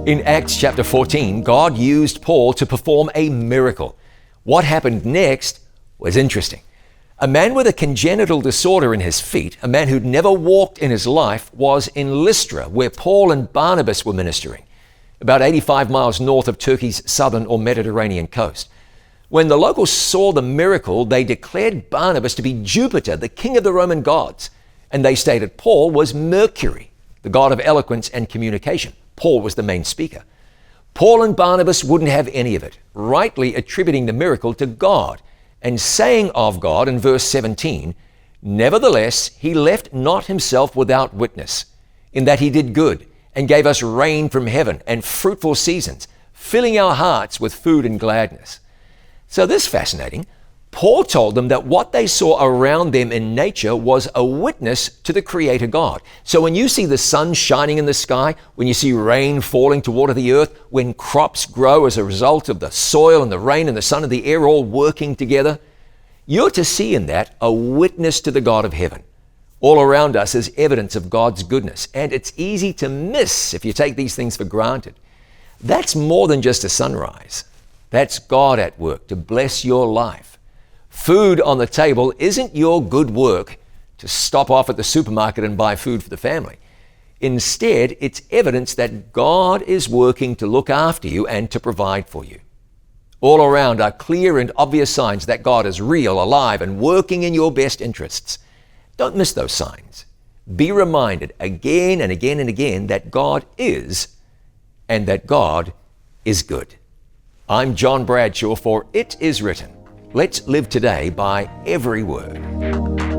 In Acts chapter 14, God used Paul to perform a miracle. What happened next was interesting. A man with a congenital disorder in his feet, a man who'd never walked in his life, was in Lystra, where Paul and Barnabas were ministering, about 85 miles north of Turkey's southern or Mediterranean coast. When the locals saw the miracle, they declared Barnabas to be Jupiter, the king of the Roman gods, and they stated Paul was Mercury, the god of eloquence and communication. Paul was the main speaker. Paul and Barnabas wouldn't have any of it, rightly attributing the miracle to God and saying of God in verse 17, "Nevertheless, he left not himself without witness, in that he did good and gave us rain from heaven and fruitful seasons, filling our hearts with food and gladness." So this is fascinating. Paul told them that what they saw around them in nature was a witness to the Creator God. So when you see the sun shining in the sky, when you see rain falling to water the earth, when crops grow as a result of the soil and the rain and the sun and the air all working together, you're to see in that a witness to the God of heaven. All around us is evidence of God's goodness, and it's easy to miss if you take these things for granted. That's more than just a sunrise. That's God at work to bless your life. Food on the table isn't your good work to stop off at the supermarket and buy food for the family. Instead, it's evidence that God is working to look after you and to provide for you. All around are clear and obvious signs that God is real, alive, and working in your best interests. Don't miss those signs. Be reminded again and again and again that God is, and that God is good. I'm John Bradshaw for It Is Written. Let's live today by every word.